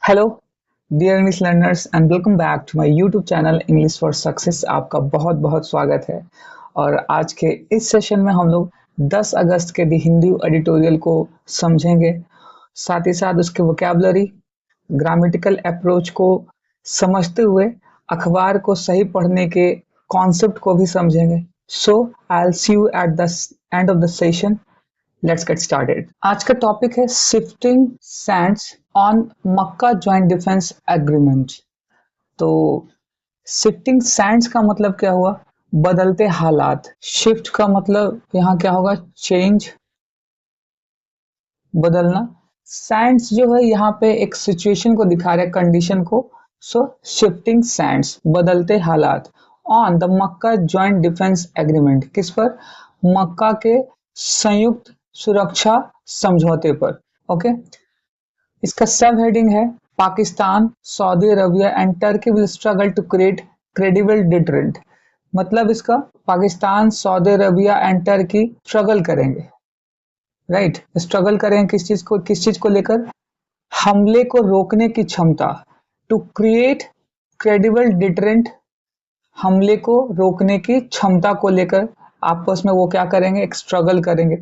Hello dear English learners and welcome back to my YouTube channel English for success. आपका बहुत बहुत स्वागत है। और आज के इस सेशन में हम लोग 10 अगस्त के दी हिंदी एडिटोरियल को समझेंगे, साथ ही साथ उसके वोकैबुलरी ग्रामेटिकल अप्रोच को समझते हुए अखबार को सही पढ़ने के कॉन्सेप्ट को भी समझेंगे। So I will see you at the end of the session. Let's get started. आज का टॉपिक है shifting sands on Mecca joint defence agreement. तो शिफ्टिंग सैंड्स का मतलब क्या हुआ? बदलते हालात। शिफ्ट का मतलब यहाँ क्या होगा? चेंज, बदलना। सैंड्स जो है यहाँ पे एक सिचुएशन को दिखा रहा है, कंडीशन को। सो शिफ्टिंग सैंड्स, बदलते हालात on the Mecca joint defence agreement. किस पर? मक्का के संयुक्त सुरक्षा समझौते पर। ओके, इसका सब हेडिंग है Pakistan, Saudi Arabia and Turkey will struggle to create credible deterrent. मतलब इसका Pakistan, Saudi Arabia and Turkey struggle करेंगे, राइट? स्ट्रगल करेंगे किस चीज को लेकर? हमले को रोकने की क्षमता। टू क्रिएट क्रेडिबल डिटरेंट, हमले को रोकने की क्षमता को लेकर आपस में वो क्या करेंगे? एक स्ट्रगल करेंगे।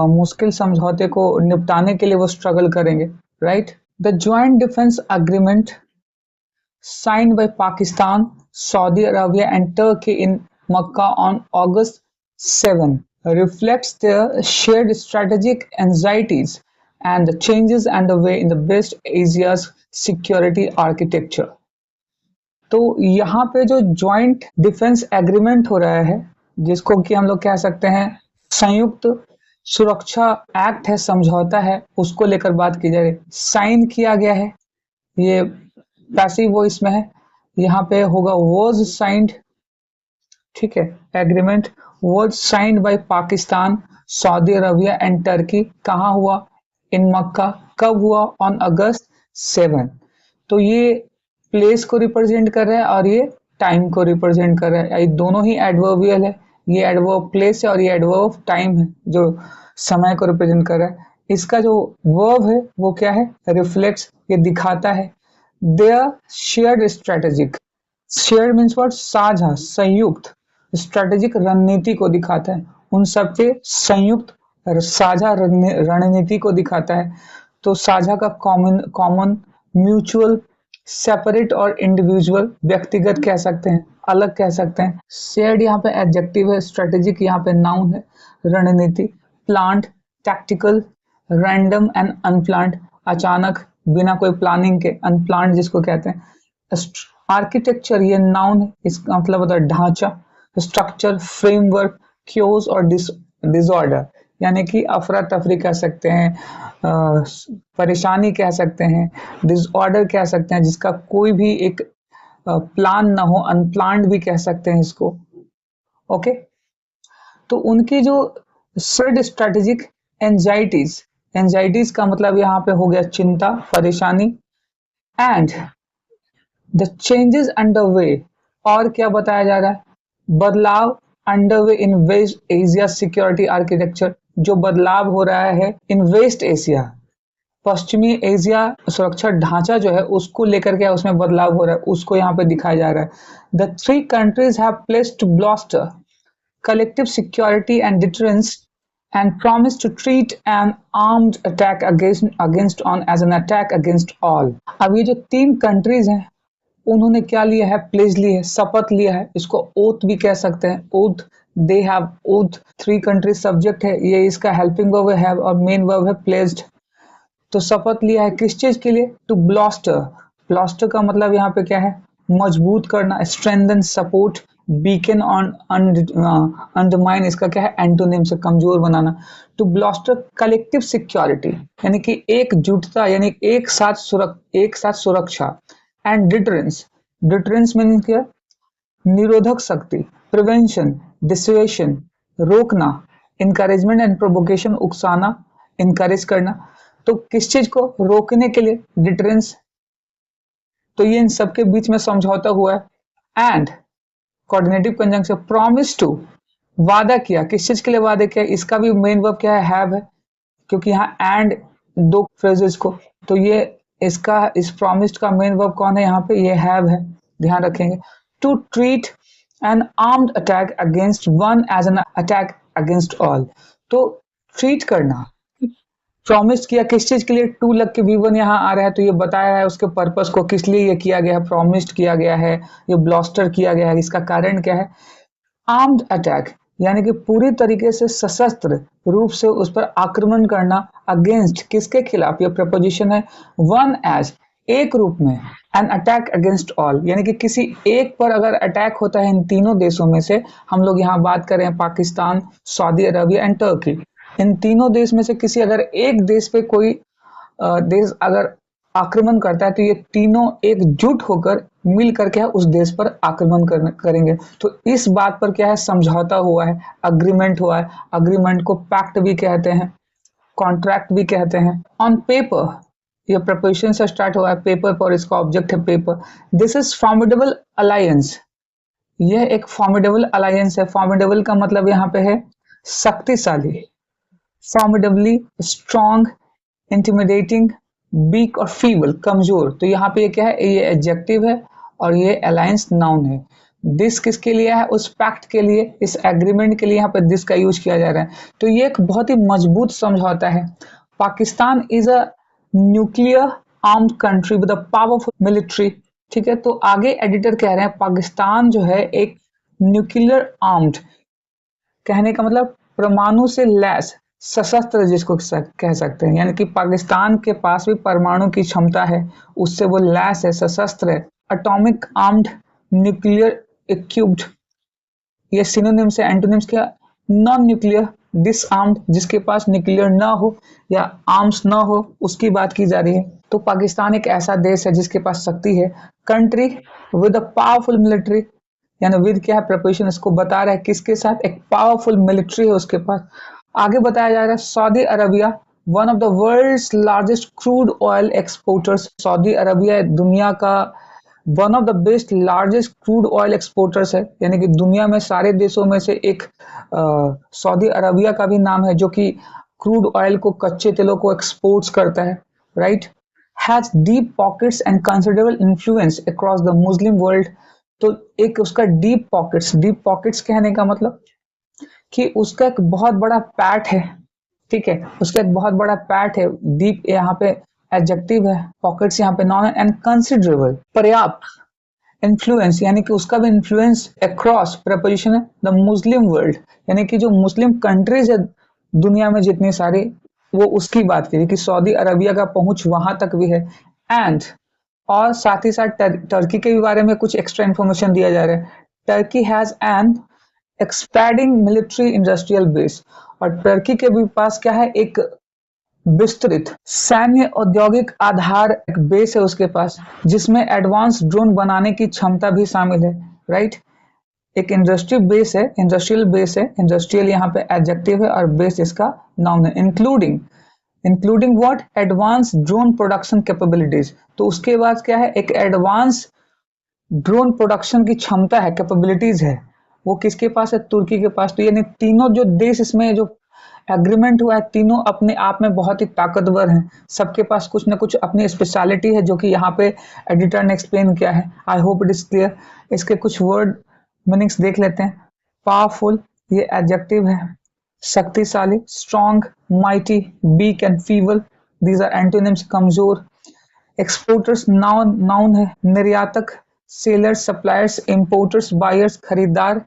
मुश्किल समझौते को निपटाने के लिए वो स्ट्रगल करेंगे, right? The joint defence agreement signed by Pakistan, Saudi Arabia and Turkey in Makkah on August 7 reflects their shared strategic anxieties and the changes underway in the West Asia's security architecture. तो यहाँ पे जो joint defence agreement हो रहा है, जिसको कि हम लोग कह सकते हैं संयुक्त सुरक्षा एक्ट है, समझौता है, उसको लेकर बात की जा रही है। साइन किया गया है, ये पैसिव वॉइस में है, यहाँ पे होगा वॉज साइंड। ठीक है, agreement was signed by Pakistan, Saudi Arabia and Turkey. कहाँ हुआ? इन मक्का। कब हुआ? On August 7। तो ये प्लेस को रिप्रेजेंट कर रहा है और ये टाइम को रिप्रेजेंट कर रहा है। ये दोनों ही एडवर्बियल है, ये एडवर्ब प्लेस है और ये एडवर्ब टाइम है जो समय को रिप्रेजेंट कर रहा है। इसका जो वर्ब है वो क्या है? रिफ्लेक्ट्स, ये दिखाता है their shared strategic। Share means what? साझा, संयुक्त। स्ट्रेटेजिक रणनीति को दिखाता है, उन सबके संयुक्त साझा रणनीति को दिखाता है। तो साझा का कॉमन कॉमन, म्यूचुअल, सेपरेट और इंडिविजुअल, व्यक्तिगत कह सकते हैं, अलग कह सकते हैं। शेयर्ड यहाँ पे एडजेक्टिव है, स्ट्रेटेजिक यहाँ पे नाउन है, रणनीति। Plant, tactical, random and unplanned, अचानक, बिना कोई प्लानिंग के, अनप्लान्ड जिसको कहते हैं। आर्किटेक्चर ये नाउन है, इसका मतलब होता है ढांचा। स्ट्रक्चर, फ्रेमवर्क, क्योज और डिसऑर्डर, यानी कि अफरा तफरी कह सकते हैं, परेशानी कह सकते हैं, डिसऑर्डर कह सकते हैं, जिसका कोई भी एक प्लान ना हो, अनप्लान्ड भी कह सकते हैं इसको। ओके, तो उनकी जो शेयर्ड स्ट्रेटेजिक एंजाइटीज, एंजाइटीज का मतलब यहाँ पे हो गया चिंता, परेशानी। एंड द चेंजेस अंडरवे, और क्या बताया जा रहा है? बदलाव अंडरवे इन वेस्ट एशिया सिक्योरिटी आर्किटेक्चर, जो बदलाव हो रहा है इन वेस्ट एशिया, पश्चिमी एशिया सुरक्षा ढांचा जो है उसको लेकर के उसमें बदलाव हो रहा है, उसको यहाँ पे दिखाया जा रहा है। The three countries have placed to bolster collective security and deterrence and promise to treat an armed attack against on as an attack against all। अब ये जो तीन कंट्रीज हैं उन्होंने क्या लिया है? प्लेज लिया है, शपथ लिया है, इसको ओथ भी कह सकते हैं, oath. They have oath, three countries subject है, ये इसका हेल्पिंग वर्ब है हैव और मेन वर्ब है प्लेज्ड। तो शपथ लिया है किस चीज के लिए? To blaster. ब्लास्टर का मतलब यहाँ पे क्या है? मजबूत करना, strengthen, support. Beacon on, undermine, इसका क्या है? एंटोनिम से कमजोर बनाना। टू ब्लास्टर कलेक्टिव सिक्योरिटी, यानी कि एकजुटता, यानी एक साथ सुरक्षा। एंड डिटरेंस, डिटरेंस मीनिंग क्या? निरोधक शक्ति। प्रिवेंशन, डिसुएशन, रोकना। इनकरेजमेंट एंड प्रोवोकेशन, उकसाना, इनकरेज करना। तो किस चीज को रोकने के लिए? डिटरेंस। तो ये इन सबके बीच में समझौता हुआ है। And coordinative conjunction, promise to, वादा किया, किस चीज के लिए वादा किया? इसका भी मेन वर्ब क्या है? हैव है, क्योंकि यहाँ एंड दो फ्रेजेस को, तो ये इसका इस प्रॉमिस्ड का मेन वर्ब कौन है यहाँ पे, ये हैव है, ध्यान रखेंगे। To treat an armed attack against one as an attack against all, तो ट्रीट करना, प्रॉमिस किया किस चीज के लिए, टू लग के V1 यहाँ आ रहा है तो ये बताया है उसके पर्पस को, किस लिए ये किया गया है, प्रॉमिस्ड किया गया है, ये ब्लॉस्टर किया गया है, इसका कारण क्या है, आर्म्ड अटैक यानी कि पूरी तरीके से सशस्त्र रूप से उस पर आक्रमण करना, अगेंस्ट किसके खिलाफ, ये प्रपोजिशन है, वन एज एक रूप में, एन अटैक अगेंस्ट ऑल यानी कि किसी एक पर अगर अटैक होता है इन तीनों देशों में से, हम लोग यहाँ बात कर रहे हैं Pakistan, Saudi Arabia and Turkey, इन तीनों देश में से किसी अगर एक देश पे कोई देश अगर आक्रमण करता है तो ये तीनों एकजुट होकर मिल करके उस देश पर आक्रमण करेंगे। तो इस बात पर क्या है, समझौता हुआ है, अग्रीमेंट हुआ है, अग्रीमेंट को पैक्ट भी कहते हैं, कॉन्ट्रैक्ट भी कहते हैं। ऑन पेपर, ये प्रपोजिशन से स्टार्ट हुआ है, पेपर पर इसका ऑब्जेक्ट है paper. This is formidable alliance, यह एक फॉर्मिडेबल अलायंस है, फॉर्मिडेबल का मतलब यहाँ पे है शक्तिशाली, फॉर्मिडेबली स्ट्रॉन्ग, इंटिमिडेटिंग, वीक और फीबल कमजोर, तो यहाँ पे ये क्या है, ये एडजेक्टिव है और ये अलायंस नाउन है। दिस किसके लिए है, उस पैक्ट के लिए, इस एग्रीमेंट के लिए यहाँ पे दिस का यूज किया जा रहा है। तो ये एक बहुत ही मजबूत समझौता है। Pakistan is a nuclear armed country with a powerful military, ठीक है। तो आगे एडिटर कह रहे हैं पाकिस्तान जो है एक न्यूक्लियर आर्म्ड, कहने का मतलब परमाणु से लैस, सशस्त्र जिसको कह सकते हैं, यानी कि पाकिस्तान के पास भी परमाणु की क्षमता है, उससे वो लैस है, सशस्त्र है। एटॉमिक आर्म्ड, न्यूक्लियर इक्विप्ड, ये सिनोनिम से, एंटोनिम्स क्या, नॉन न्यूक्लियर, डिसआर्म्ड जिसके पास न्यूक्लियर ना हो या आर्म्स ना हो उसकी बात की जा रही है। तो पाकिस्तान एक ऐसा देश है जिसके पास शक्ति है, country with a powerful military, यानी विद क्या है, प्रपोजिशन इसको बता रहा है किसके साथ, एक पावरफुल मिलिट्री है उसके पास। आगे बताया जा रहा है Saudi Arabia one of the world's largest crude oil exporters, Saudi Arabia दुनिया का one of the best largest crude oil exporters है, यानी कि दुनिया में सारे देशों में से एक सऊदी अरबिया का भी नाम है जो कि क्रूड ऑयल को, कच्चे तेलों को एक्सपोर्ट्स करता है, right. Has deep pockets and considerable influence across the Muslim world, तो एक उसका डीप पॉकेट्स, डीप पॉकेट्स कहने का मतलब कि उसका एक बहुत बड़ा पैट है, ठीक है, उसका एक बहुत बड़ा पैट है, डीप यहाँ पे एडजेक्टिव है, पॉकेट्स यहाँ पे नॉन है, एंड कंसिडरेबल पर्याप्त, इन्फ्लुएंस यानी कि उसका भी इन्फ्लुएंस अक्रॉस, प्रपोजिशन है द मुस्लिम वर्ल्ड, यानी कि जो मुस्लिम कंट्रीज है दुनिया में जितनी सारी, वो उसकी बात करिए कि सऊदी अरबिया का पहुंच वहां तक भी है। एंड और साथ ही साथ टर्की के भी बारे में कुछ एक्स्ट्रा इन्फॉर्मेशन दिया जा रहा है। Turkey has an expanding military industrial base, और टर्की के भी पास क्या है, एक विस्तृत सैन्य औद्योगिक आधार, एक बेस है उसके पास जिसमें एडवांस ड्रोन बनाने की क्षमता भी शामिल है, राइट। एक इंडस्ट्री बेस है, इंडस्ट्रियल बेस है, इंडस्ट्रियल यहाँ पे एडजेक्टिव है और बेस इसका नाउन है। Including what, advance drone production capabilities, तो उसके बाद क्या है, एक एडवांस ड्रोन प्रोडक्शन की क्षमता है, कैपेबिलिटीज है, वो किसके पास है, तुर्की के पास। तो यानी तीनों जो देश इसमें जो एग्रीमेंट हुआ है, तीनों अपने आप में बहुत ही ताकतवर हैं, सबके पास कुछ ना कुछ अपनी स्पेशलिटी है जो कि यहाँ पे एडिटर ने एक्सप्लेन किया है। I hope it is clear. इसके कुछ वर्ड मीनिंग्स देख लेते हैं। पावरफुल, ये एडजेक्टिव है, शक्तिशाली, strong, mighty, weak and feeble, these are antonyms, कमजोर। एक्सपोर्टर्स नाउन है, निर्यातक, सेलर्स, सप्लायर्स, इंपोर्टर्स, बायर्स, खरीदार,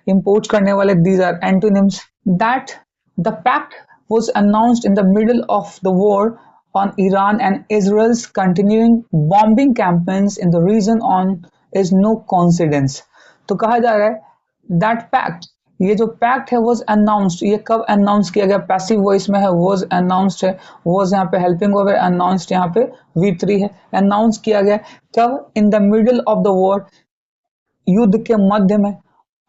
इंपोर्ट करने वाले, these are antonyms. That the pact was announced in the middle of the war on Iran and Israel's continuing bombing campaigns in the region on is no coincidence। तो कहा जा रहा है that pact, ये जो pact है was announced, ये कब अनाउंस किया गया, पैसिव वॉइस में है, was announced है, was यहाँ पे हेल्पिंग ओवर, announced यहाँ पे V3 है, अनाउंस किया गया कब, in the middle of the war, युद्ध के मध्य में,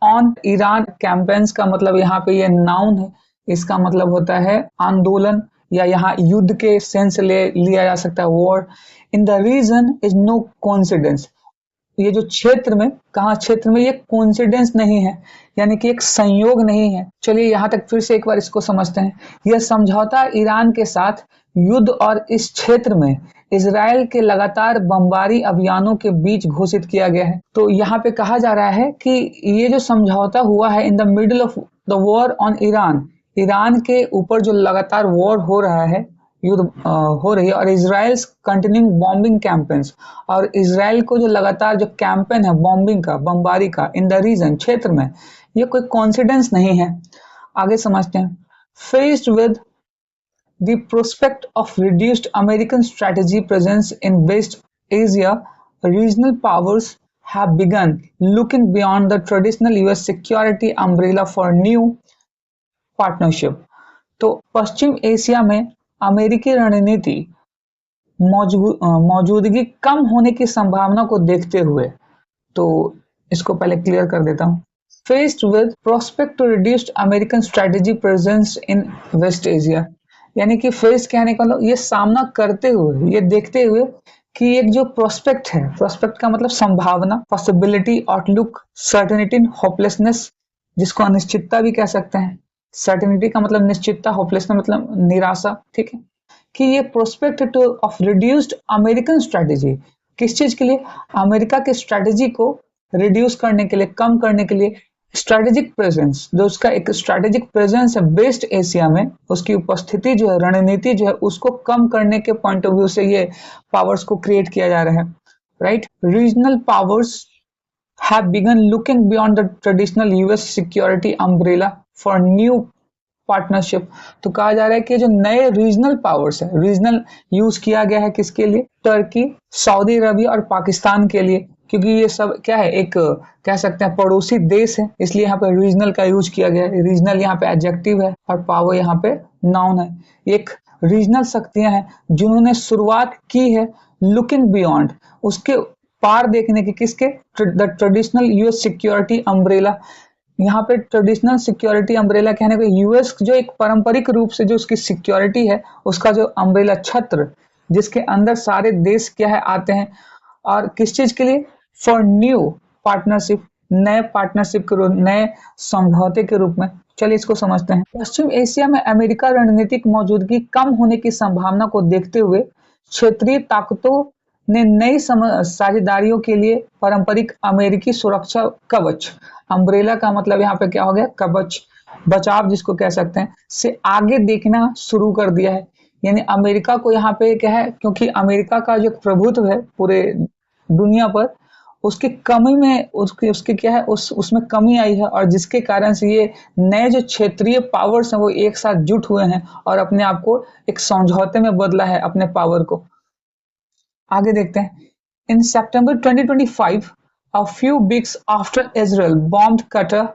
ऑन ईरान, कैंपेन्स का मतलब यहाँ पे ये नाउन है, इसका मतलब होता है आंदोलन, या यहाँ युद्ध के सेंस ले लिया जा सकता है, war. In the region is no coincidence, ये जो क्षेत्र में, कहा क्षेत्र में, ये कोइंसिडेंस नहीं है, यानी कि एक संयोग नहीं है। चलिए यहाँ तक फिर से एक बार इसको समझते हैं। यह समझौता ईरान के साथ युद्ध और इस क्षेत्र में इजराइल के लगातार बमबारी अभियानों के बीच घोषित किया गया है। तो यहाँ पे कहा जा रहा है कि ये जो समझौता हुआ है in the middle of the war on Iran, Iran के ऊपर जो लगातार वॉर हो रहा है, युद्ध हो रही है, और इजराइल कंटिन्यूइंग बॉम्बिंग कैंपेन्स, और इजराइल को जो लगातार जो कैंपेन है बॉम्बिंग का, बमबारी का इन द रीजन, क्षेत्र में, ये कोई कॉन्सिडेंस नहीं है। आगे समझते हैं। Faced with the prospect of reduced American strategy presence in West Asia, regional powers have begun looking beyond the traditional US security umbrella for new partnership. तो पश्चिम एशिया में अमेरिकी रणनीति मौजूदगी कम होने की संभावना को देखते हुए, तो इसको पहले क्लियर कर देता हूँ। Faced with prospect to reduced American strategy presence in West Asia, यानी कि फेस कहने का मतलब ये सामना करते हुए, ये देखते हुए कि एक जो प्रोस्पेक्ट है, प्रोस्पेक्ट का मतलब संभावना, पॉसिबिलिटी, आउटलुक, सर्टेनिटी, होपलेसनेस, जिसको अनिश्चितता भी कह सकते हैं। सर्टेनिटी का मतलब निश्चितता, होपलेसनेस मतलब निराशा, ठीक है, कि ये prospect two of reduced American strategy, किस चीज के लिए? अमेरिका की स्ट्रेटेजी को रिड्यूस करने के लिए, कम करने के लिए, स्ट्रेटेजिक प्रेजेंस, जो उसका एक स्ट्रेटेजिक प्रेजेंस है वेस्ट एशिया में, उसकी उपस्थिति जो है, रणनीति जो है, उसको कम करने के पॉइंट ऑफ व्यू से ये पावर्स को क्रिएट किया जा रहा है, right. Regional powers have begun looking beyond the traditional US security umbrella for new partnership. तो कहा जा रहा है कि जो नए रीजनल पावर्स है, रीजनल यूज किया गया है किसके लिए? टर्की, सऊदी अरबिया और पाकिस्तान के लिए, क्योंकि ये सब क्या है, एक कह सकते हैं पड़ोसी देश है, इसलिए यहाँ पे रीजनल का यूज किया गया है। रीजनल यहाँ पे एडजेक्टिव है और पावर यहाँ पे नाउन है। एक रीजनल शक्तियां हैं जिन्होंने शुरुआत की है लुकिंग बियॉन्ड, उसके पार देखने की, किसके? The traditional US security umbrella. यहाँ पे ट्रेडिशनल सिक्योरिटी अम्ब्रेला कहने को यूएस जो एक पारंपरिक रूप से जो उसकी सिक्योरिटी है, उसका जो अम्ब्रेला छत्र, जिसके अंदर सारे देश क्या है आते हैं, और किस चीज के लिए? फॉर न्यू पार्टनरशिप, नए पार्टनरशिप के रूप, नए समझौते के रूप में। चलिए इसको समझते हैं। पश्चिम एशिया में अमेरिका रणनीतिक मौजूदगी कम होने की संभावना को देखते हुए क्षेत्रीय ताकतों ने नई साझेदारियों के लिए पारंपरिक अमेरिकी सुरक्षा कवच, अम्ब्रेला का मतलब यहाँ पे क्या हो गया? कवच, बचाव जिसको कह सकते हैं, से आगे देखना शुरू कर दिया है। यानी अमेरिका को यहाँ पे क्या है, क्योंकि अमेरिका का जो प्रभुत्व है पूरे दुनिया पर, उसकी कमी में उसकी क्या है, उसमें कमी आई है, और जिसके कारण से ये नए जो क्षेत्रीय पावर्स हैं वो एक साथ जुट हुए हैं और अपने आप को एक समझौते में बदला है, अपने पावर को। आगे देखते हैं। इन सितंबर 2025, a few weeks after Israel bombed Qatar,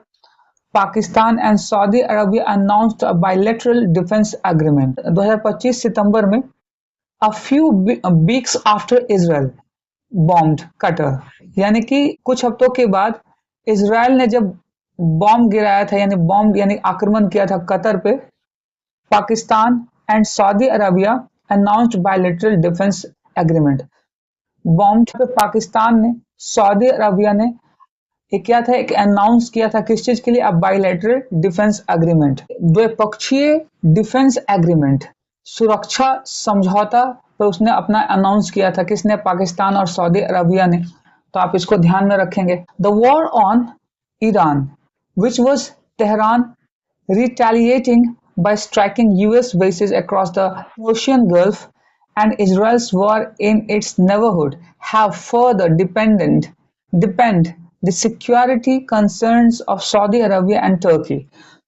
Pakistan and Saudi Arabia announced a bilateral defense agreement. 2025 सितंबर में a few weeks after Israel bombed Qatar, यानी कि कुछ हफ्तों के बाद इजराइल ने जब बॉम्ब गिराया था, यानी बॉम्ब यानी आक्रमण किया था कतर पे, Pakistan and Saudi Arabia announced bilateral defence agreement. Bomb पे पाकिस्तान ने, सऊदी अरबिया ने एक क्या था, एक अनाउंस किया था, किस चीज के लिए? अब बायलैटरल डिफेंस एग्रीमेंट, द्विपक्षीय डिफेंस एग्रीमेंट, सुरक्षा समझौता पर उसने अपना अनाउंस किया था। किसने? पाकिस्तान और सऊदी अरबिया ने। तो आप इसको ध्यान में रखेंगे। The war on Iran, which was Tehran retaliating by striking US bases across the Persian Gulf, and Israel's war in its neighborhood have further depend the security concerns of Saudi Arabia and Turkey.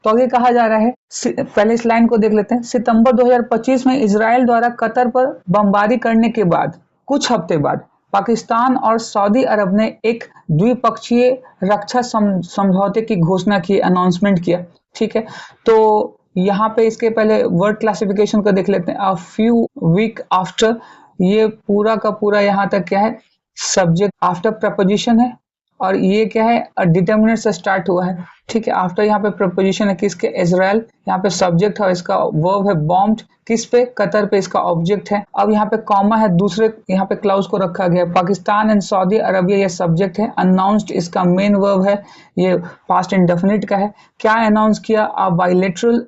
तो आगे कहा जा रहा है, पहले इस line को देख लेते हैं। सितंबर 2025 में इजराइल द्वारा कतर पर बमबारी करने के बाद कुछ हफ्ते बाद पाकिस्तान और सऊदी अरब ने एक द्विपक्षीय रक्षा समझौते की घोषणा की, अनाउंसमेंट किया, ठीक है। तो यहाँ पे इसके पहले वर्ड क्लासिफिकेशन को देख लेते हैं। अ फ्यू वीक आफ्टर, ये पूरा का पूरा यहाँ तक क्या है? सब्जेक्ट आफ्टर प्रपोजिशन है, और ये क्या है? डिटर्मिनेंट से स्टार्ट हुआ है, ठीक है। आफ्टर यहाँ पे प्रपोजिशन है किसके? इजराइल, यहाँ पे सब्जेक्ट है और इसका वर्ब है बॉम्ब्ड, किस पे? कतर पे, इसका ऑब्जेक्ट है। अब यहाँ पे कॉमा है, दूसरे यहाँ पे क्लाउज को रखा गया। पाकिस्तान एंड सऊदी अरबिया ये सब्जेक्ट है। अनाउंस्ड इसका मेन वर्ब है, ये पास्ट इंडेफिनिट का है। क्या अनाउंस किया? अ बायलैटरल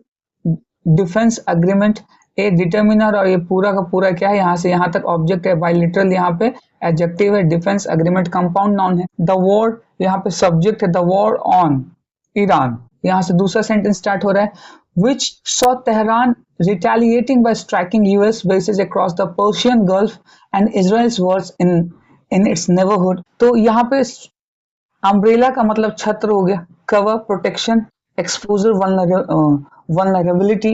डिफेंस एग्रीमेंट ए डिटर्मिनर और ये पूरा का पूरा क्या है, यहाँ से यहाँ तक ऑब्जेक्ट है, बायलिटरल यहाँ पे एडजेक्टिव है, डिफेंस एग्रीमेंट कंपाउंड नाउन है, द वॉर यहाँ पे सब्जेक्ट है, द वॉर ऑन ईरान, यहाँ से दूसरा सेंटेंस स्टार्ट हो रहा है, which saw Tehran retaliating by striking US bases across the Persian Gulf and Israel's wars in its neighborhood। तो यहाँ पे अम्ब्रेला का मतलब छत्र हो गया, cover, protection, exposure, vulnerability,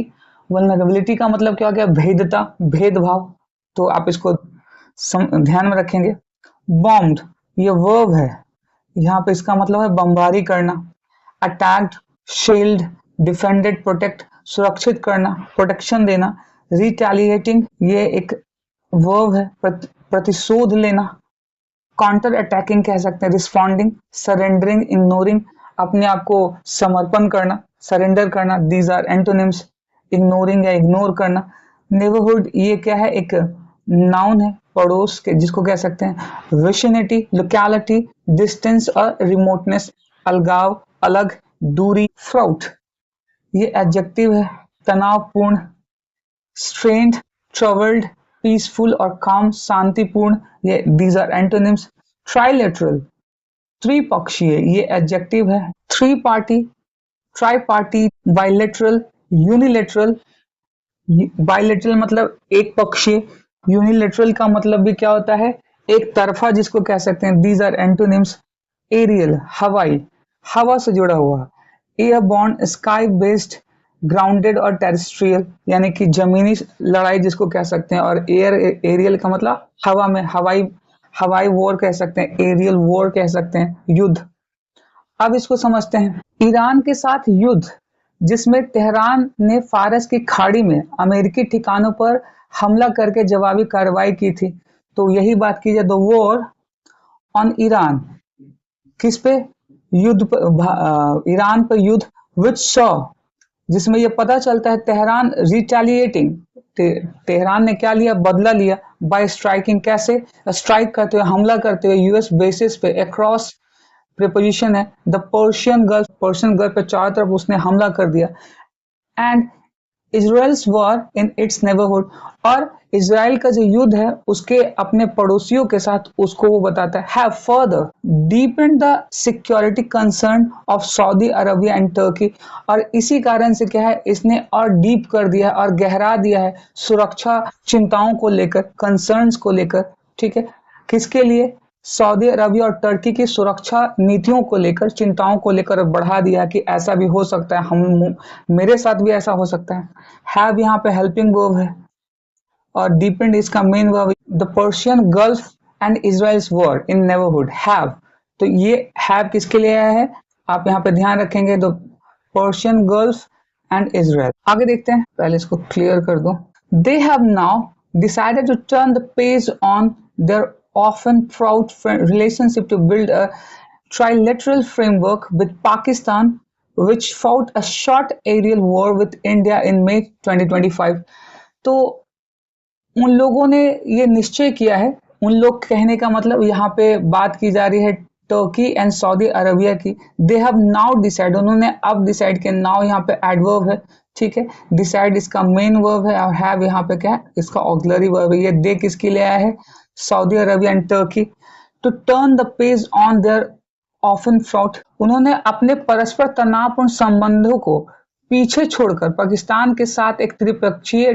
vulnerability का मतलब क्या हो गया, भेदता, भेदभाव, तो आप इसको ध्यान में रखेंगे। बॉम्ब्ड ये वर्ब है, यहाँ पे इसका मतलब है बमबारी करना। अटैक्ड, शील्ड, डिफेंडेड, प्रोटेक्ट, सुरक्षित करना, प्रोटेक्शन देना। रिटेलिएटिंग ये एक वर्ब है, प्रतिशोध लेना। काउंटर अटैकिंग कह सकते हैं, रिस्पॉन्डिंग, सरेंडरिंग, इग्नोरिंग, अपने आप को समर्पण करना, सरेंडर करना। दीज आर एंटोनिम्स, इग्नोरिंग या इग्नोर करना। नेबरहुड ये क्या है, एक नाउन है, पड़ोस के, जिसको कह सकते हैं विसिनिटी, लोकेलिटी, डिस्टेंस और रिमोटनेस, अलगाव, अलग, दूरी। फ्राउट ये एडजेक्टिव है, तनावपूर्ण। स्ट्रेन्ड, ट्रबल्ड, पीसफुल और काम, शांतिपूर्ण, ये दीज आर एंटोनिम्स। ट्राइलेटरल त्रिपक्षीय ये एडजेक्टिव है। Three party, try party, bilateral, unilateral. Bilateral मतलब एक पक्षीय, यूनिलेटरल का मतलब भी क्या होता है, एक तरफा, जिसको कह सकते हैं। These are antonyms. एरियल हवाई, हवा से जुड़ा हुआ। एयरबॉर्न, स्काई बेस्ड, ग्राउंडेड और टेरेस्ट्रियल यानी कि जमीनी लड़ाई जिसको कह सकते हैं। और एरियल का मतलब हवा में, हवाई, हवाई वॉर कह सकते हैं, एरियल वॉर कह सकते हैं, युद्ध। अब इसको समझते हैं। ईरान के साथ युद्ध जिसमें तेहरान ने फारस की खाड़ी में अमेरिकी ठिकानों पर हमला करके जवाबी कार्रवाई की थी। तो यही बात की जाए, द वॉर ऑन ईरान, किस पे, युद्ध पर, ईरान पर युद्ध। विच सॉ जिसमें यह पता चलता है तेहरान रिटेलिएटिंग, तेहरान ने क्या लिया, बदला लिया। बाय स्ट्राइकिंग कैसे, स्ट्राइक करते हुए, हमला करते हुए यूएस बेसिस पे। अक्रॉस प्रीपोजिशन है, the Persian gulf, Persian gulf पे चारों तरफ उसने हमला कर दिया। And Israel's war in its neighbourhood, और इजराइल का जो युद्ध है उसके अपने पड़ोसियों के साथ, उसको वो बताता है। Have further depend the security concern of Saudi Arabia and Turkey, और इसी कारण से क्या है, इसने और डीप कर दिया है और गहरा दिया है सुरक्षा चिंताओं को लेकर, कंसर्न्स को लेकर। ठीक है, किसके लिए, सऊदी अरबिया और टर्की की सुरक्षा नीतियों को लेकर, चिंताओं को लेकर बढ़ा दिया कि ऐसा भी हो सकता है, हम, मेरे साथ भी ऐसा हो सकता है। हैव यहाँ पे हेल्पिंग वर्ब है और डिपेंड इसका main verb. The Persian Gulf and Israel's war in neighbourhood. Have, तो ये हैव किसके लिए आया है, आप यहाँ पे ध्यान रखेंगे, the Persian Gulf and Israel. आगे देखते हैं, पहले इसको क्लियर कर दूं। They have now decided to turn the page on their often fraught relationship to build a trilateral framework with Pakistan, which fought a short aerial war with India in May 2025। तो उन लोगों ने ये निश्चय किया है, उन लोग कहने का मतलब यहाँ पे बात की जा रही है टर्की एंड सऊदी अरबिया की। दे हैव नाउ डिसाइड, उन्होंने अब डिसाइड किया। नाउ यहाँ पे एडवर्ब है, ठीक है, डिसाइड इसका मेन वर्ब है, और हैव यहाँ पे क्या है, इसका ऑक्सिलरी वर्ब है। ये दे किसके लिए आया है, Saudi Arabia and Turkey. To turn the page on their often fraught, उन्होंने अपने परस्पर तनावपूर्ण संबंधों को पीछे छोड़कर पाकिस्तान के साथ एक त्रिपक्षीय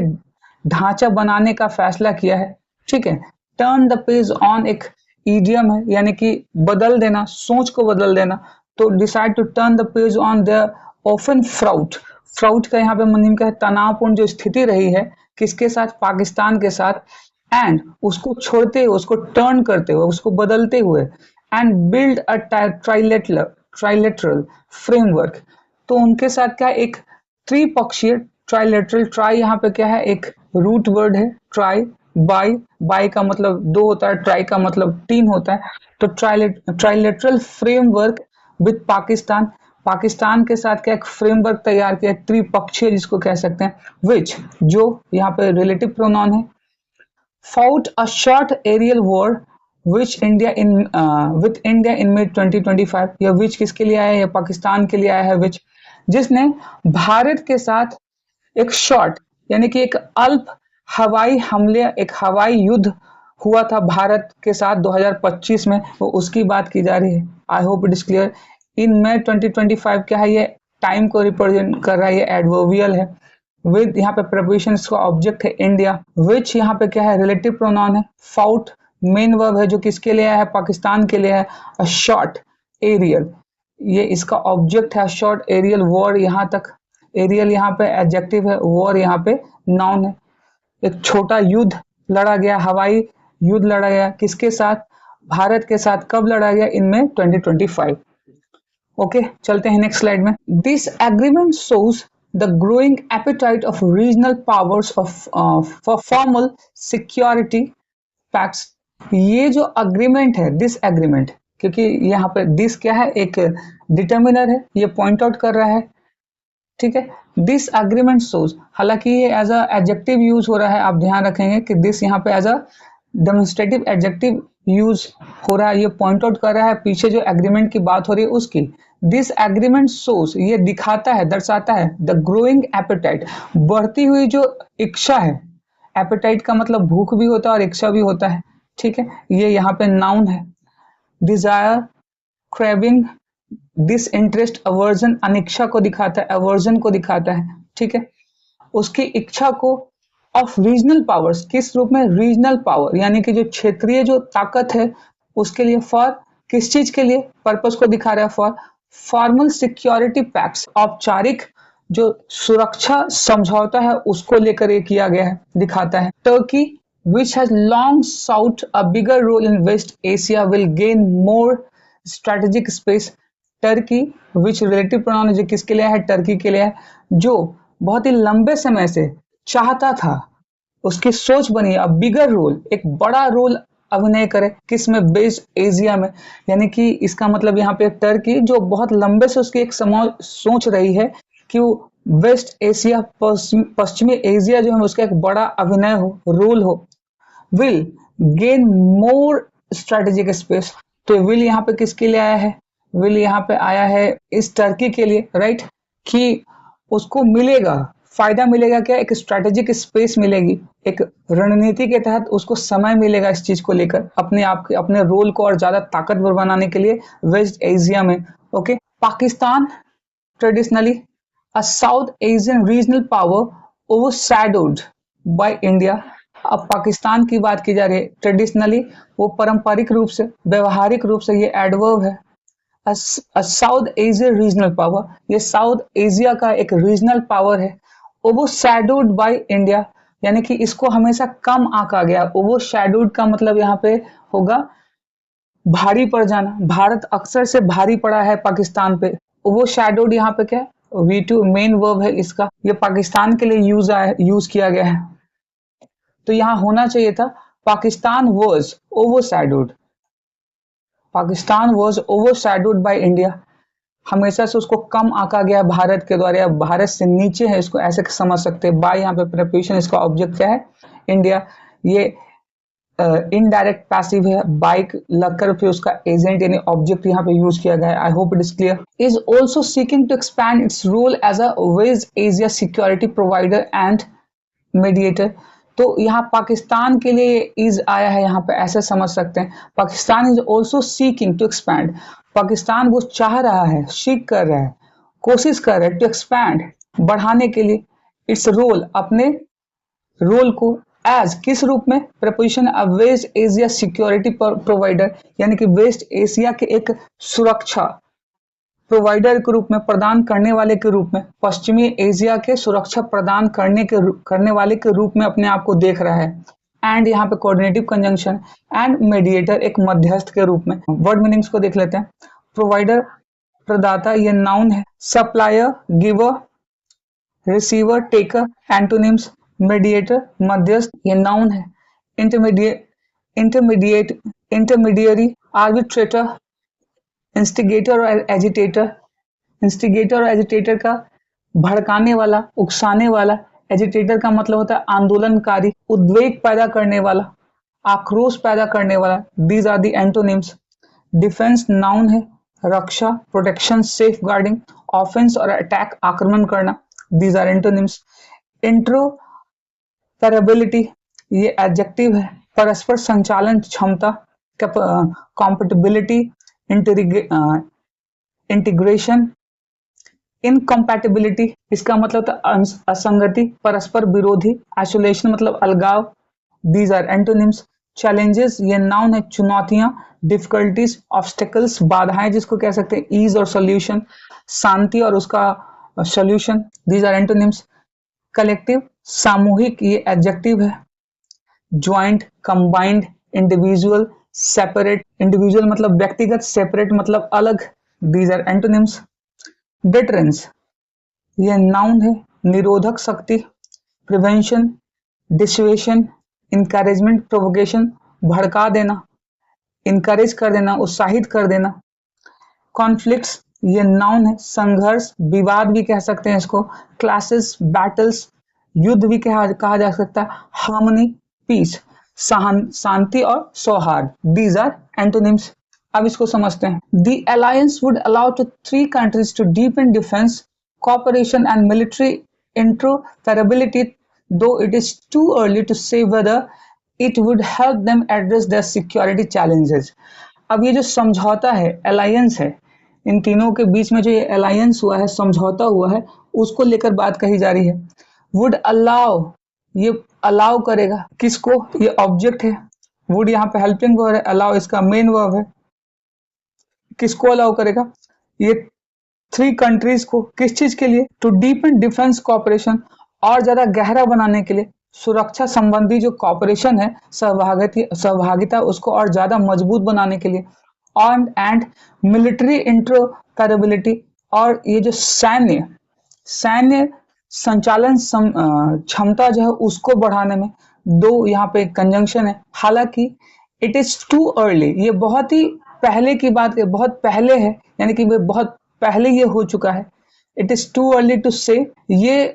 ढांचा बनाने का फैसला किया है। ठीक है, टर्न द पेज ऑन एक ईडियम है, यानी कि बदल देना, सोच को बदल देना। तो decide to turn the page on their often fraught, fraught का यहाँ पे मतलब क्या है, तनावपूर्ण जो स्थिति रही है, किसके साथ, पाकिस्तान के साथ। एंड उसको छोड़ते हुए, उसको टर्न करते हुए, उसको बदलते हुए। And build a trilateral framework, तो उनके साथ क्या, एक त्रिपक्षीय ट्राइलेटरल, ट्राई यहाँ पे क्या है, एक रूट वर्ड है, ट्राई, बाई, बाई का मतलब दो होता है, ट्राई का मतलब तीन होता है। तो trilateral framework with Pakistan, Pakistan के साथ क्या एक फ्रेमवर्क तैयार किया, त्रिपक्षीय जिसको कह सकते हैं। विच, जो यहाँ पे रिलेटिव प्रोनाउन है। fought a short aerial war which India in with India in May 2025। यह which किसके लिए आया है, पाकिस्तान के लिए आया है which, जिसने भारत के साथ एक शॉर्ट यानी कि एक अल्प हवाई हमले, एक हवाई युद्ध हुआ था भारत के साथ 2025 में, वो उसकी बात की जा रही है। I hope it is clear. In May 2025 क्या है, ये टाइम को रिप्रेजेंट कर रहा है, ये एडवर्बियल है। विद यहाँ पे प्रपोजिशन का ऑब्जेक्ट है इंडिया। विच यहाँ पे क्या है, रिलेटिव प्रोनाउन है। फाउट मेन वर्ब है जो किसके लिए है, पाकिस्तान के लिए है। अ शॉर्ट एरियल, ये इसका ऑब्जेक्ट है। शॉर्ट एरियल वॉर, यहाँ तक एरियल यहाँ पे एडजेक्टिव है, वॉर यहाँ पे नाउन है। एक छोटा युद्ध लड़ा गया, हवाई युद्ध लड़ा गया, किसके साथ, भारत के साथ। कब लड़ा गया, इनमें 2025। ओके, चलते हैं नेक्स्ट स्लाइड में। This agreement shows the growing appetite of regional powers of for formal security pacts. ये जो अग्रीमेंट है, दिस एग्रीमेंट, क्योंकि यहाँ पे दिस क्या है, एक डिटर्मिनर है, ये पॉइंट आउट कर रहा है, ठीक है। दिस अग्रीमेंट शोज, हालांकि ये एज अ एडजेक्टिव यूज हो रहा है, आप ध्यान रखेंगे कि दिस यहाँ पे as a demonstrative adjective use हो रहा है, ये पॉइंट आउट कर रहा है पीछे जो एग्रीमेंट की बात हो रही है उसकी। दिस एग्रीमेंट शोज, ये दिखाता है, दर्शाता है, द ग्रोइंग एपेटाइट, बढ़ती हुई जो इच्छा है। एपेटाइट का मतलब भूख भी होता है और इच्छा भी होता है, ठीक है। ये यहाँ पे नाउन है। Desire, craving, disinterest, aversion, अनिच्छा को दिखाता है, अवर्जन को दिखाता है, ठीक है। उसकी इच्छा को, ऑफ रीजनल पावर्स, किस रूप में, रीजनल पावर, यानी कि जो क्षेत्रीय जो ताकत है उसके लिए। फॉर, किस चीज के लिए, पर्पस को दिखा रहा है। फॉर फॉर्मल सिक्योरिटी पैक्ट्स, औपचारिक जो सुरक्षा समझौता है उसको लेकर ये किया गया है, दिखाता है। Turkey which has long sought a bigger role in West Asia will gain more strategic space। Turkey which relative pronoun है, जो किसके लिए है, टर्की के लिए है, जो बहुत ही लंबे समय से चाहता था, उसकी सोच बनी है, बिगर रोल, एक बड़ा रोल अभिनय करे, किसमें, वेस्ट एशिया में। यानी कि इसका मतलब यहाँ पे टर्की जो बहुत लंबे से उसकी एक सोच रही है कि वो वेस्ट एशिया, पश्चिमी एशिया जो है उसका एक बड़ा अभिनय हो, रोल हो। Will gain more strategic space, तो विल यहाँ पे किसके लिए आया है, विल यहाँ पे आया है इस टर्की के लिए, राइट, कि उसको मिलेगा, फायदा मिलेगा क्या, एक स्ट्रेटेजिक स्पेस मिलेगी, एक रणनीति के तहत उसको समय मिलेगा इस चीज को लेकर, अपने आप के अपने रोल को और ज्यादा ताकतवर बनाने के लिए वेस्ट एशिया में। Okay, Pakistan traditionally a south Asian regional power overshadowed by India. अब पाकिस्तान की बात की जा रही है, ट्रेडिशनली, वो पारंपरिक रूप से, व्यवहारिक रूप से, ये एडवर्ब है। साउथ एशिया रीजनल पावर, ये साउथ एशिया का एक रीजनल पावर है। ओवरशैडोड बाय इंडिया, यानी कि इसको हमेशा कम आंका गया। ओवरशैडोड का मतलब यहाँ पे होगा भारी पड़ जाना, भारत अक्सर से भारी पड़ा है पाकिस्तान पे। ओवरशैडोड यहाँ पे क्या है, V2 मेन वर्ब है इसका, ये पाकिस्तान के लिए यूज किया गया है। तो यहाँ होना चाहिए था Pakistan was overshadowed, Pakistan was overshadowed by India, हमेशा से उसको कम आंका गया भारत के द्वारा, या भारत से नीचे है, इसको ऐसे समझ सकते हैं। बाय यहाँ पे प्रेपोजिशन, इसका ऑब्जेक्ट क्या है, इंडिया। ये इनडायरेक्ट पैसिव है, बाइक लगकर फिर उसका एजेंट यानी ऑब्जेक्ट यहाँ पे यूज किया गया है। I hope it is clear. Is also seeking to expand its role as a West Asia security provider and mediator. तो यहाँ पाकिस्तान के लिए इज आया है, यहाँ पे ऐसे समझ सकते हैं, Pakistan is also seeking to expand, Pakistan वो चाह रहा है, सीख कर रहा है, कोशिश कर रहा है, टू एक्सपैंड, बढ़ाने के लिए, इट्स रोल, अपने रोल को, एज, किस रूप में, proposition a West Asia security provider, यानी कि वेस्ट एशिया के एक सुरक्षा प्रोवाइडर के रूप में, प्रदान करने वाले के रूप में, पश्चिमी एशिया के सुरक्षा प्रदान करने वाले के रूप में अपने आप को देख रहा है। एंड यहाँ पे कोऑर्डिनेटिव कंजंक्शन, एंड मीडिएटर, एक मध्यस्थ के रूप में। वर्ड मीनिंग्स को देख लेते हैं। प्रोवाइडर, प्रदाता, ये नाउन है। Supplier, giver, receiver, taker, antonyms. Mediator, मध्यस्थ, ये नाउन है। इंटरमीडिएट, इंटरमीडियरी, आर्बिट्रेटर, इंस्टिगेटर और एजिटेटर, इंस्टिगेटर और एजिटेटर का भड़काने वाला, उकसाने वाला। एजिटेटर का मतलब होता है आंदोलनकारी, उद्वेग पैदा करने वाला, आक्रोश पैदा करने वाला। These are the antonyms. Defence noun है, रक्षा, प्रोटेक्शन, सेफ गार्डिंग। ऑफेंस और अटैक, आक्रमण करना। These are antonyms. Interoperability ये एडजेक्टिव है। परस्पर संचालन क्षमता, कॉम्पेटिबिलिटी, इंटीग्रेशन। इनकम्पैटिबिलिटी इसका मतलब था असंगति, परस्पर विरोधी। आइसोलेशन मतलब अलगाव। These are antonyms. चैलेंजेस ये नाउन है, चुनौतियां। डिफिकल्टीज ऑब्स्टेकल्स बाधाएं जिसको कह सकते हैं। ईज और सोल्यूशन शांति और उसका solution. These are antonyms. Collective सामूहिक ये एडजेक्टिव है। Joint combined. Individual separate individual मतलब व्यक्तिगत, सेपरेट मतलब अलग। These are antonyms. डिटरेंस ये नाउन है, निरोधक शक्ति। प्रिवेंशन, डिसुएशन, इंकरेजमेंट, प्रोवोकेशन भड़का देना, इनकरेज कर देना, उत्साहित कर देना। कॉन्फ्लिक्ट्स ये नाउन है, संघर्ष, विवाद भी कह सकते हैं इसको। क्लासेस, बैटल्स युद्ध भी कहा जा सकता है। हार्मनी, पीस शांति और सौहार्द। These are antonyms. अब इसको समझते हैं। The alliance would allow to 3 countries to deepen defence cooperation and military interoperability, though it is too early to say whether it would help them address their security challenges. अब ये जो समझौता है, alliance है, इन तीनों के बीच में जो ये अलायंस हुआ है, समझौता हुआ है, उसको लेकर बात कही जा रही है। वुड अलाउ ये अलाउ करेगा किसको? ये ऑब्जेक्ट है। वुड यहाँ पे हेल्पिंग वर्ब है, अलाउ इसका मेन वर्ब है। किसको अलाउ करेगा? ये 3 कंट्रीज को, किस चीज के लिए? टू डीपन डिफेंस कोऑपरेशन, और ज्यादा गहरा बनाने के लिए। सुरक्षा संबंधी जो कॉपरेशन है, सहभागिता उसको और ज्यादा मजबूत बनाने के लिए। एंड मिलिट्री इंटरऑपरेबिलिटी, और ये जो सैन्य संचालन क्षमता जो है उसको बढ़ाने में। दो यहाँ पे कंजंक्शन है। हालांकि इट इज टू अर्ली, ये बहुत ही पहले की बात है, बहुत पहले है, यानी कि बहुत पहले ये हो चुका है। It is too early to say, ये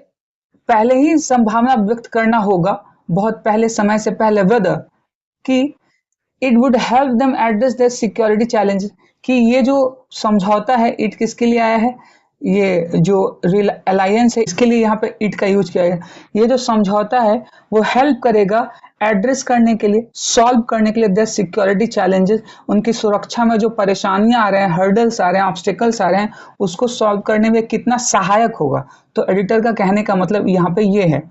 पहले ही संभावना व्यक्त करना होगा, बहुत पहले समय से पहले। वेदर कि it would help them address their security challenge, कि ये जो समझौता है इट किसके लिए आया है? ये जो अलायंस है इसके लिए यहाँ पे इट का यूज किया गया। ये जो समझौता है वो हेल्प करेगा एड्रेस करने के लिए, सॉल्व करने के लिए देयर सिक्योरिटी चैलेंजेस, उनकी सुरक्षा में जो परेशानियां आ रहे हैं, हर्डल्स आ रहे हैं, ऑब्स्टेकल्स आ रहे हैं, उसको सॉल्व करने में कितना सहायक होगा। तो एडिटर का कहने का मतलब यहाँ पे ये है,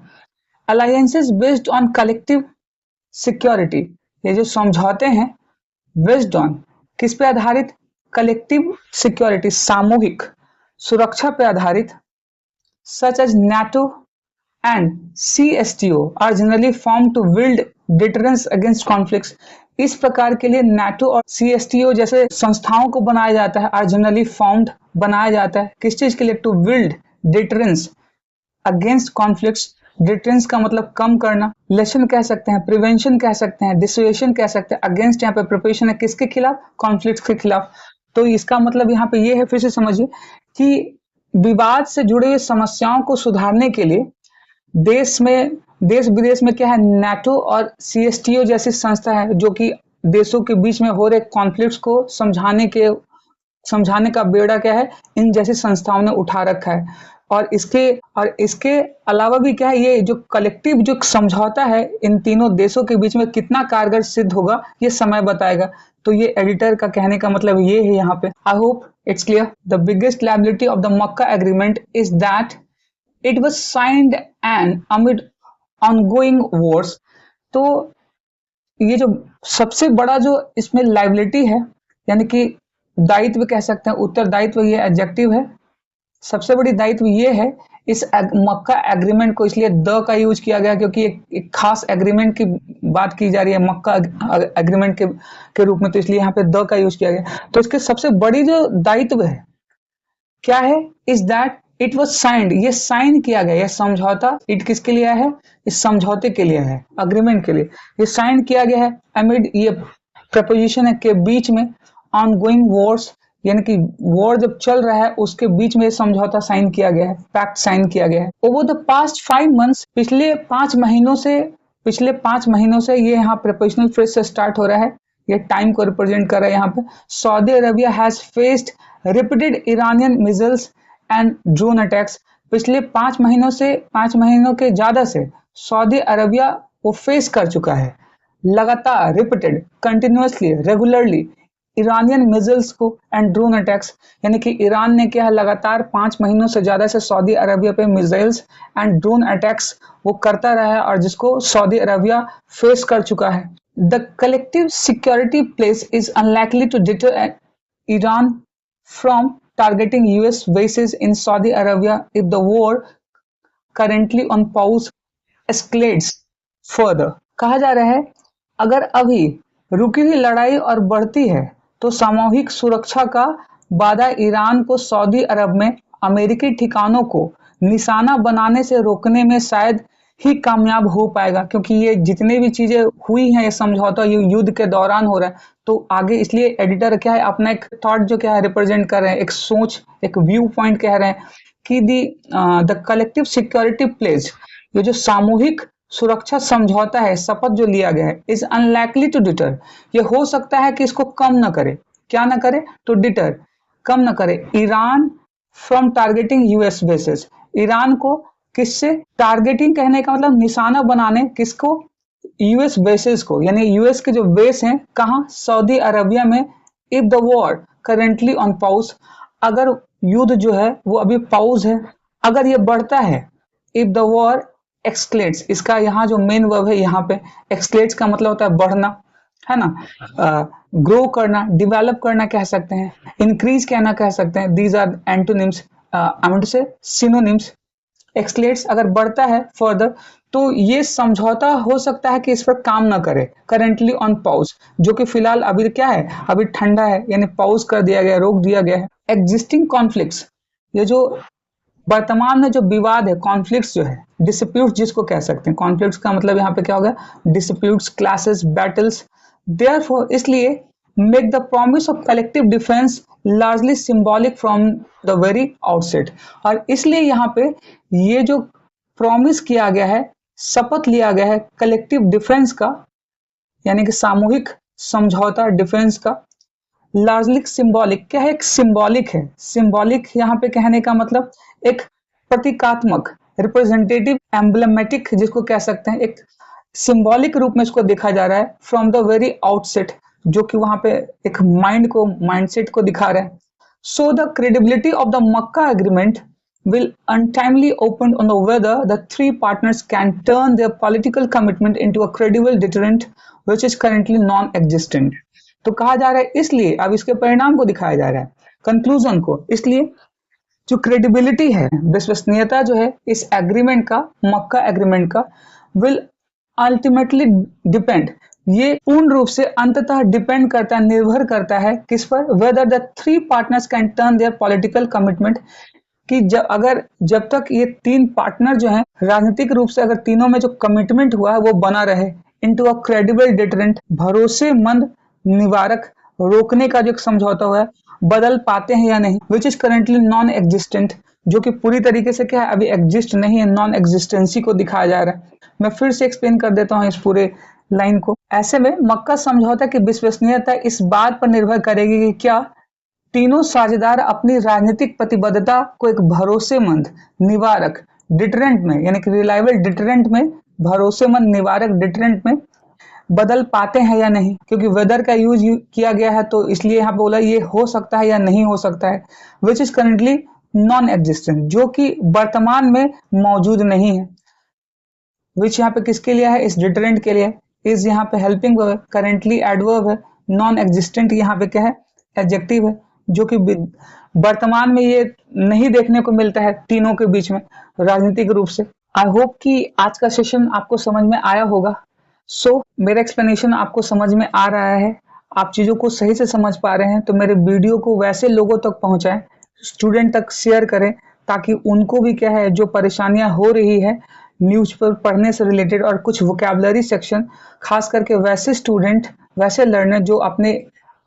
alliances based on collective security, ये जो समझौते हैं बेस्ड ऑन किस पे आधारित? कलेक्टिव सिक्योरिटी, सामूहिक सुरक्षा पे आधारित। Such as NATO and CSTO are generally formed to build deterrence against conflicts. इस प्रकार के लिए NATO और CSTO जैसे संस्थाओं को बनाया जाता है। are generally formed बनाया जाता है किस चीज के लिए? to build deterrence against conflicts. Deterrence का मतलब कम करना, लेसन कह सकते हैं, प्रिवेंशन कह सकते हैं, डिसुएशन कह सकते हैं। अगेंस्ट यहाँ पे प्रिपरेशन है किसके खिलाफ? कॉन्फ्लिक्ट के खिलाफ। तो इसका मतलब यहाँ पे ये है, फिर से समझिए कि विवाद से जुड़े हुए समस्याओं को सुधारने के लिए देश विदेश में क्या है? NATO और CSTO जैसी संस्था है जो कि देशों के बीच में हो रहे कॉन्फ्लिक्ट्स को समझाने का बेड़ा क्या है? इन जैसी संस्थाओं ने उठा रखा है। और इसके अलावा भी क्या है, ये जो कलेक्टिव जो समझौता है इन तीनों देशों के बीच में कितना कारगर सिद्ध होगा ये समय बताएगा। तो ये एडिटर का कहने का मतलब ये है यहाँ पे। I hope it's clear. The biggest liability of the Mecca agreement is that it was signed and amid ongoing Wars. तो ये जो सबसे बड़ा जो इसमें लायबिलिटी है, यानी कि दायित्व कह सकते हैं, उत्तरदायित्व, ये एडजेक्टिव है। सबसे बड़ी दायित्व ये है, इस मक्का एग्रीमेंट को इसलिए द का यूज किया गया क्योंकि एक खास एग्रीमेंट की बात की जा रही है मक्का एग्रीमेंट के रूप में, तो इसलिए यहाँ पे द का यूज किया गया। तो इसके सबसे बड़ी जो दायित्व है क्या है? Is that it was signed, ये साइन किया गया, ये समझौता इट किसके लिए है? इस समझौते के लिए है, अग्रीमेंट के लिए। ये साइन किया गया है अमिड, ये प्रपोजिशन है, के बीच में, ऑनगोइंग वॉर्स, यानी कि वॉर जब चल रहा है उसके बीच में समझौता साइन किया गया है, पैक्ट साइन किया गया है। ओवर द पास्ट 5 मंथ्स, पिछले 5 महीनों से ये यहाँ प्रपोजिशनल फ्रेज से स्टार्ट हो रहा है, ये टाइम को रिप्रेजेंट कर रहा है यहाँ पे। Saudi Arabia has faced repeated Iranian missiles and drone attacks. पिछले 5 महीनों के ज्यादा से सऊदी अरबिया वो फेस कर चुका है लगातार repeated continuously regularly Iranian missiles को एंड ड्रोन अटैक्स, यानी कि ईरान ने क्या है लगातार 5 महीनों से ज्यादा से सऊदी अरबिया पे मिसाइल्स एंड ड्रोन अटैक्स वो करता रहा है और जिसको सऊदी अरबिया फेस कर चुका है। The collective security place is unlikely to deter Iran from targeting US bases in Saudi Arabia if the war currently on pause escalates further। कहा जा रहा है अगर अभी रुकी हुई लड़ाई और बढ़ती है तो सामूहिक सुरक्षा का वादा ईरान को सऊदी अरब में अमेरिकी ठिकानों को निशाना बनाने से रोकने में शायद ही कामयाब हो पाएगा, क्योंकि ये जितने भी चीजें हुई हैं ये समझौता युद्ध के दौरान हो रहा है। तो आगे इसलिए एडिटर क्या है अपना एक थॉट जो क्या है रिप्रेजेंट कर रहे हैं, एक सोच एक व्यू पॉइंट कह रहे हैं कि द कलेक्टिव सिक्योरिटी प्लेज, ये जो सामूहिक सुरक्षा समझौता है शपथ जो लिया गया है इज अनलाइकली टू डिटर, ये हो सकता है कि इसको कम ना करे, क्या ना करे तो डिटर कम ना करे Iran from targeting US basis, Iran को किससे टारगेटिंग कहने का मतलब निशाना बनाने किसको यूएस बेसिस को, यानी यूएस के जो बेस हैं कहाँ सऊदी अरबिया में। If the war currently on pause, अगर युद्ध जो है वो अभी पाउज है, अगर ये बढ़ता है इफ द वॉर एक्सक्लेट्स, इसका यहाँ जो मेन वर्ब है यहाँ पे एक्सक्लेट्स का मतलब होता है बढ़ना, है ना, ग्रो करना डिवेलप करना कह सकते हैं, इंक्रीज कहना कह सकते हैं, these are antonyms I want to say synonyms. Escalates अगर बढ़ता है फर्दर तो ये समझौता हो सकता है कि इस पर काम ना करे, करेंटली ऑन पाउज, जो कि फिलहाल अभी क्या है अभी ठंडा है, यानी पाउज कर दिया गया रोक दिया गया है। एग्जिस्टिंग कॉन्फ्लिक्ट्स, ये जो वर्तमान में जो विवाद है कॉन्फ्लिक्ट्स जो है, डिस्प्यूट जिसको कह सकते हैं, कॉन्फ्लिक्ट्स का मतलब यहाँ पे क्या होगा डिस्प्यूट्स क्लासेस बैटल्स, देयरफॉर इसलिए make the promise of collective defence largely symbolic from the very outset, और इसलिए यहाँ पे ये जो प्रॉमिस किया गया है शपथ लिया गया है कलेक्टिव डिफेंस का, यानी कि सामूहिक समझौता डिफेंस का, लार्जली सिंबॉलिक क्या है एक सिंबॉलिक है, सिंबॉलिक यहाँ पे कहने का मतलब एक प्रतीकात्मक रिप्रेजेंटेटिव एम्ब्लेमेटिक जिसको कह सकते हैं, एक सिंबॉलिक रूप में इसको देखा जा रहा है फ्रॉम द वेरी आउटसेट, जो कि वहां पे एक माइंडसेट को दिखा रहा है। So the credibility of the Mecca agreement will untimely open on the whether the three partners can turn their political commitment into a credible deterrent which is currently non-existent। तो कहा जा रहा है इसलिए अब इसके परिणाम को दिखाया जा रहा है कंक्लूजन को, इसलिए जो क्रेडिबिलिटी है विश्वसनीयता जो है इस एग्रीमेंट का मक्का एग्रीमेंट का विल अल्टीमेटली डिपेंड, ये पूर्ण रूप से अंततः डिपेंड करता है निर्भर करता है किस पर, whether the three partners can turn their political commitment, कि जब तक ये तीन पार्टनर जो हैं राजनीतिक रूप से अगर तीनों में जो कमिटमेंट हुआ है वो बना रहे इनटू अ क्रेडिबल डिटरेंट, भरोसेमंद निवारक, रोकने का जो एक समझौता हुआ है बदल पाते हैं या नहीं, which is currently non existent, जो कि पूरी तरीके से क्या है अभी एग्जिस्ट नहीं है, नॉन एग्जिस्टेंसी को दिखाया जा रहा है। मैं फिर से एक्सप्लेन कर देता हूँ इस पूरे लाइन को। ऐसे में मक्का समझौता की विश्वसनीयता इस बात पर निर्भर करेगी कि क्या तीनों साझेदार अपनी राजनीतिक प्रतिबद्धता को एक भरोसेमंद निवारक डिटरेंट में, यानी कि रिलायबल डिटरेंट में, भरोसेमंद निवारक डिटरेंट में बदल पाते हैं या नहीं, क्योंकि वेदर का यूज किया गया है तो इसलिए यहाँ पे बोला ये हो सकता है या नहीं हो सकता है, which is currently non existent, जो कि वर्तमान में मौजूद नहीं है। विच यहाँ पे किसके लिए है इस डिटरेंट के लिए, इज यहाँ पे हेल्पिंग वर्ब, करेंटली एडवर्ब है, नॉन एग्जिस्टेंट यहाँ पे क्या है एडजेक्टिव है, जो कि वर्तमान में ये नहीं देखने को मिलता है तीनों के बीच में राजनीतिक रूप से। आई होप कि आज का सेशन आपको समझ में आया होगा। मेरा एक्सप्लेनेशन आपको समझ में आ रहा है, आप चीजों को सही से समझ पा रहे हैं, तो मेरे वीडियो को वैसे लोगों तक पहुंचाएं, स्टूडेंट तक शेयर करें, ताकि उनको भी क्या है जो परेशानियां हो रही है न्यूज़पेपर पढ़ने से रिलेटेड और कुछ वोकैबुलरी सेक्शन, खास करके वैसे स्टूडेंट वैसे लर्नर जो अपने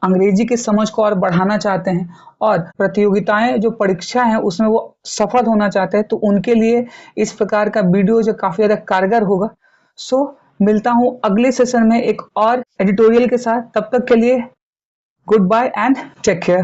अंग्रेजी की समझ को और बढ़ाना चाहते हैं और प्रतियोगिताएं जो परीक्षा है उसमें वो सफल होना चाहते हैं, तो उनके लिए इस प्रकार का वीडियो जो काफी ज्यादा कारगर होगा। मिलता हूं अगले सेशन में एक और एडिटोरियल के साथ, तब तक के लिए goodbye and take care.